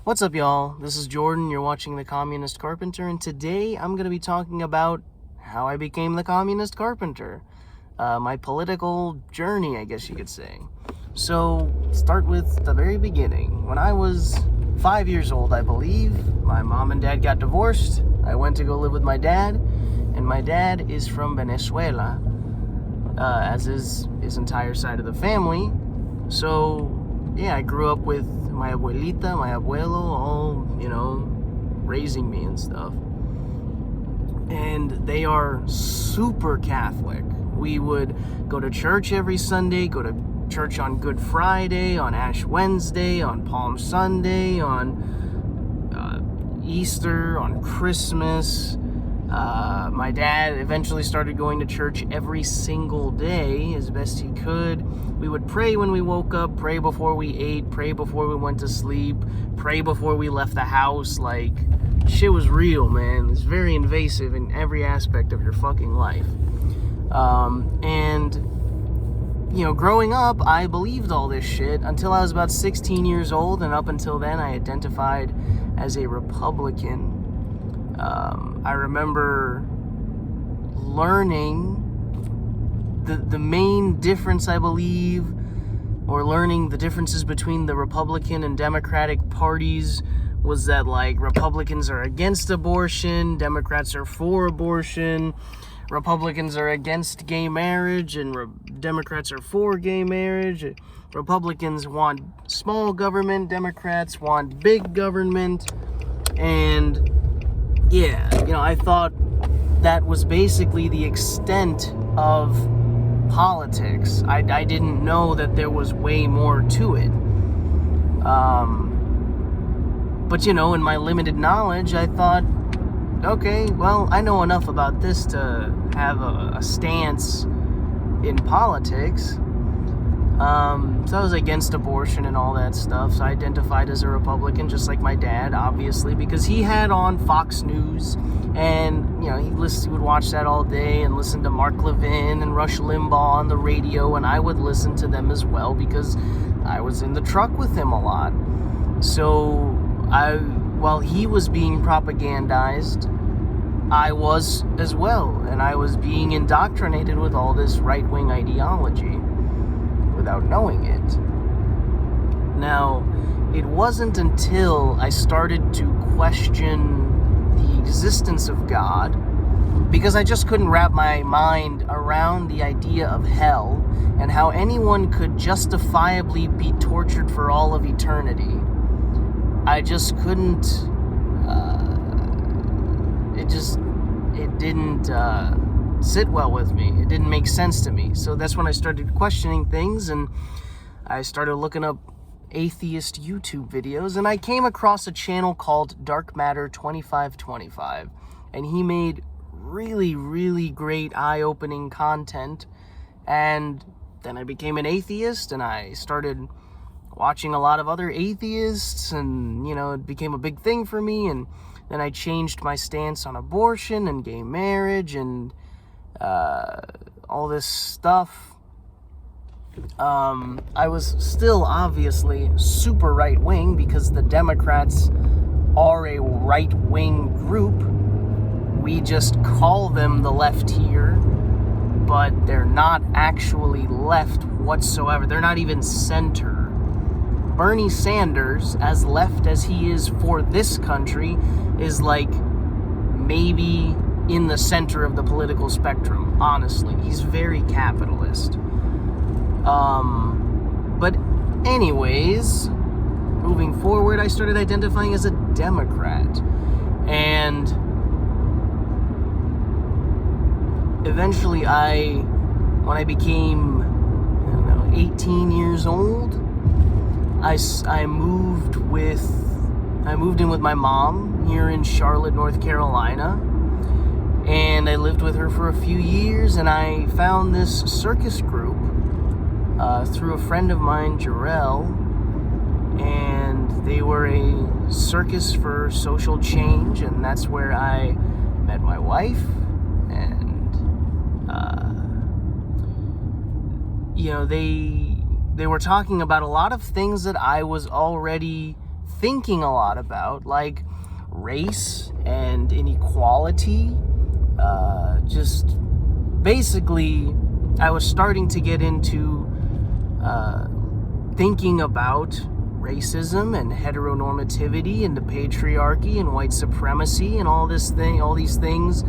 What's up, y'all? This is Jordan. You're watching The Communist Carpenter, and today I'm going to be talking about how I became the Communist Carpenter. My political journey, I guess you could say. So, start with the very beginning. When I was 5 years old, I believe, my mom and dad got divorced. I went to go live with my dad, and my dad is from Venezuela, as is his entire side of the family. So, yeah, I grew up with my abuelita, my abuelo, all, raising me and stuff. And they are super Catholic. We would go to church every Sunday, go to church on Good Friday, on Ash Wednesday, on Palm Sunday, on Easter, on Christmas. My dad eventually started going to church every single day as best he could. We would pray when we woke up, pray before we ate, pray before we went to sleep, pray before we left the house. Like, shit was real, man. It's very invasive in every aspect of your fucking life. Growing up, I believed all this shit until I was about 16 years old, and up until then, I identified as a Republican. I remember learning the main difference, I believe, or learning the differences between the Republican and Democratic parties was that, like, Republicans are against abortion, Democrats are for abortion, Republicans are against gay marriage, and Democrats are for gay marriage. Republicans want small government, Democrats want big government, and yeah, I thought that was basically the extent of politics. I didn't know that there was way more to it. But in my limited knowledge, I thought, okay, well, I know enough about this to have a stance in politics. So I was against abortion and all that stuff, so I identified as a Republican, just like my dad, obviously, because he had on Fox News, and, he would watch that all day and listen to Mark Levin and Rush Limbaugh on the radio, and I would listen to them as well, because I was in the truck with him a lot. So, while he was being propagandized, I was as well, and I was being indoctrinated with all this right-wing ideology without knowing it. Now, it wasn't until I started to question the existence of God, because I just couldn't wrap my mind around the idea of hell and how anyone could justifiably be tortured for all of eternity. I just couldn't, it didn't sit well with me. It didn't make sense to me. So that's when I started questioning things, and I started looking up atheist YouTube videos, and I came across a channel called Dark Matter 2525, and he made really, really great eye-opening content. And then I became an atheist, and I started watching a lot of other atheists, and it became a big thing for me. And then I changed my stance on abortion and gay marriage and all this stuff. I was still obviously super right-wing, because the Democrats are a right-wing group. We just call them the left here, but they're not actually left whatsoever. They're not even center. Bernie Sanders, as left as he is for this country, is like maybe in the center of the political spectrum, honestly. He's very capitalist. But anyways, moving forward, I started identifying as a Democrat. And eventually when I became, 18 years old, I moved in with my mom here in Charlotte, North Carolina. And I lived with her for a few years, and I found this Circus group through a friend of mine, Jarrell, and they were a Circus for social change, and that's where I met my wife. And they were talking about a lot of things that I was already thinking a lot about, like race and inequality. Just basically, I was starting to get into thinking about racism and heteronormativity and the patriarchy and white supremacy and all these things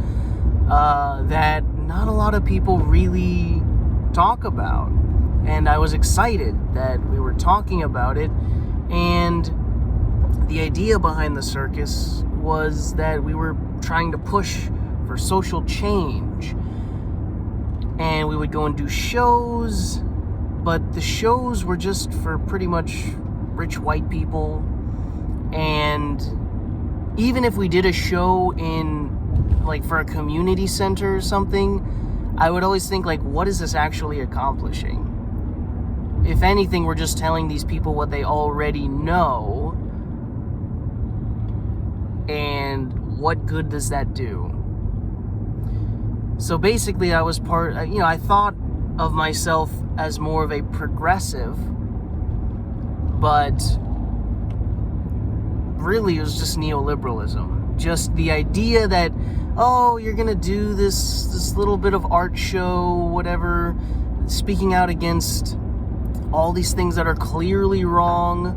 that not a lot of people really talk about. And I was excited that we were talking about it. And the idea behind the circus was that we were trying to push for social change. And we would go and do shows, but the shows were just for pretty much rich white people. And even if we did a show in, like, for a community center or something, I would always think, like, what is this actually accomplishing? If anything, we're just telling these people what they already know. And what good does that do? So basically, I was I thought of myself as more of a progressive, but really it was just neoliberalism. Just the idea that, oh, you're gonna do this little bit of art show, whatever, speaking out against all these things that are clearly wrong,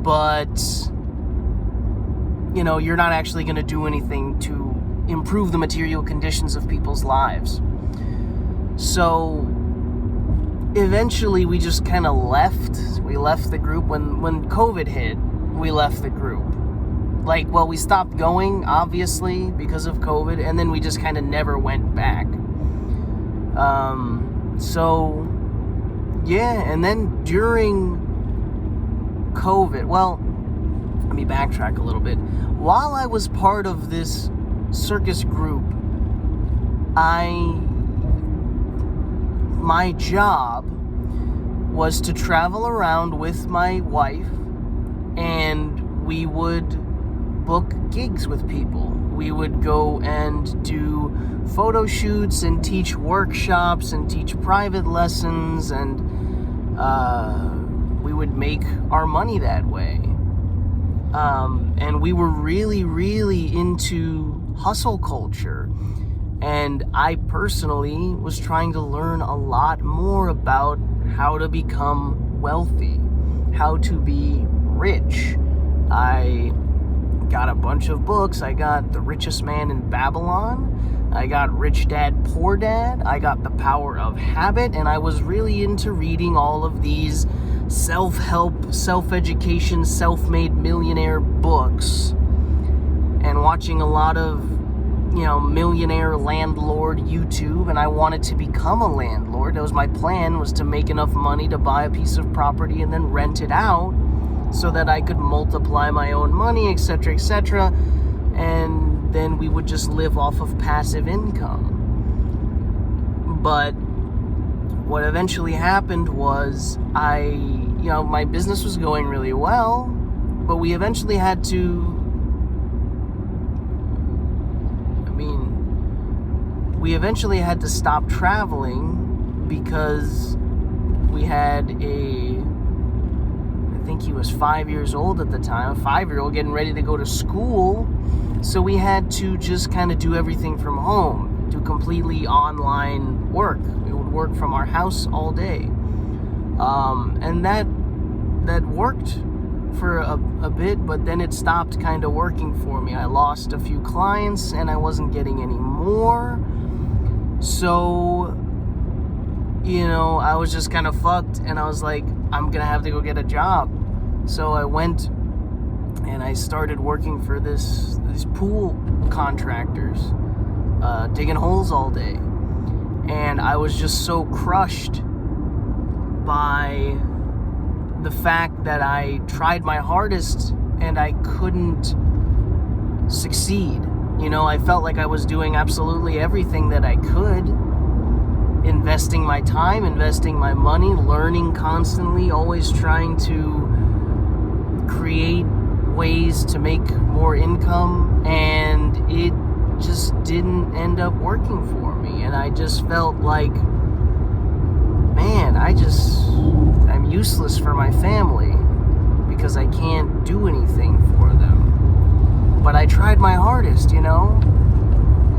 but you're not actually gonna do anything to improve the material conditions of people's lives. So eventually we just kind of left. We left the group when COVID hit. We left the group. We stopped going, obviously, because of COVID, and then we just kind of never went back. And then during COVID, let me backtrack a little bit. While I was part of this circus group, my job was to travel around with my wife, and we would book gigs with people. We would go and do photo shoots and teach workshops and teach private lessons, and we would make our money that way. And we were really, really into hustle culture. And I personally was trying to learn a lot more about how to become wealthy, how to be rich. I got a bunch of books. I got The Richest Man in Babylon. I got Rich Dad, Poor Dad. I got The Power of Habit. And I was really into reading all of these self-help, self-education, self-made millionaire books, and watching a lot of millionaire landlord YouTube. And I wanted to become a landlord. That was my plan, was to make enough money to buy a piece of property and then rent it out so that I could multiply my own money, etc., etc. And then we would just live off of passive income. But what eventually happened was my business was going really well, but we eventually had to stop traveling because we had I think he was 5 years old at the time, a 5-year-old getting ready to go to school. So we had to just kind of do everything from home, do completely online work. We would work from our house all day. And that worked for a bit, but then it stopped kind of working for me. I lost a few clients and I wasn't getting any more. So, I was just kind of fucked, and I was like, I'm gonna have to go get a job. So I went and I started working for these pool contractors, digging holes all day. And I was just so crushed by the fact that I tried my hardest and I couldn't succeed. I felt like I was doing absolutely everything that I could, investing my time, investing my money, learning constantly, always trying to create ways to make more income, and it just didn't end up working for me. And I just felt like, man, I'm useless for my family, because I can't do anything for them. But I tried my hardest, you know?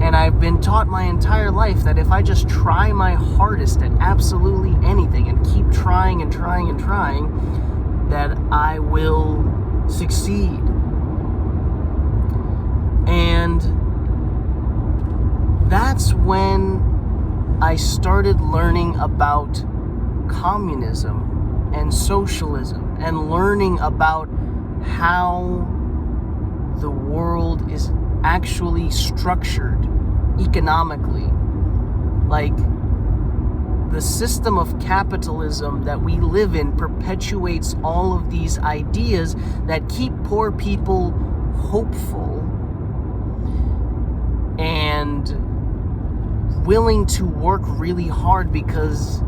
And I've been taught my entire life that if I just try my hardest at absolutely anything and keep trying and trying and trying, that I will succeed. And that's when I started learning about communism and socialism and learning about how the world is actually structured economically. Like, the system of capitalism that we live in perpetuates all of these ideas that keep poor people hopeful and willing to work really hard because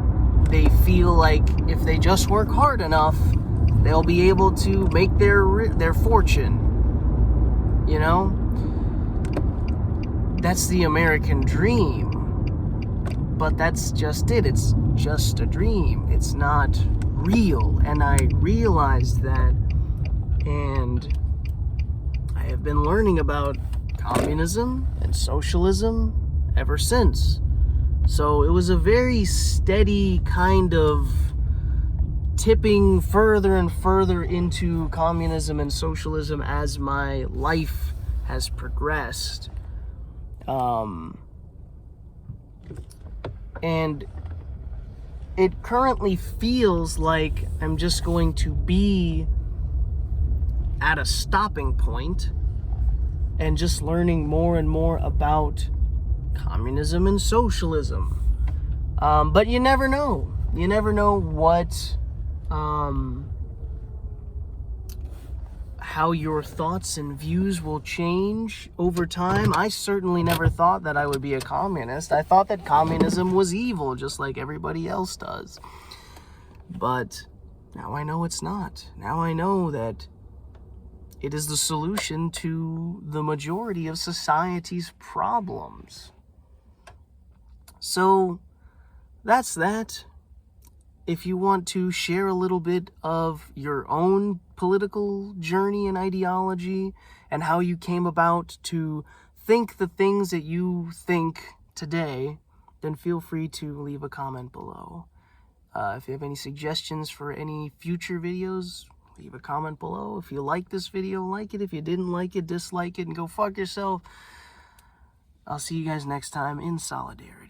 they feel like if they just work hard enough, they'll be able to make their fortune. You know? That's the American dream. But that's just it. It's just a dream. It's not real. And I realized that. And I have been learning about communism and socialism ever since. So it was a very steady kind of tipping further and further into communism and socialism as my life has progressed. And it currently feels like I'm just going to be at a stopping point and just learning more and more about communism and socialism. But you never know. You never know what, how your thoughts and views will change over time. I certainly never thought that I would be a communist. I thought that communism was evil, just like everybody else does. But now I know it's not. Now I know that it is the solution to the majority of society's problems. So that's that. If you want to share a little bit of your own political journey and ideology and how you came about to think the things that you think today, then feel free to leave a comment below. If you have any suggestions for any future videos, leave a comment below. If you like this video, like it. If you didn't like it, dislike it and go fuck yourself. I'll see you guys next time in solidarity.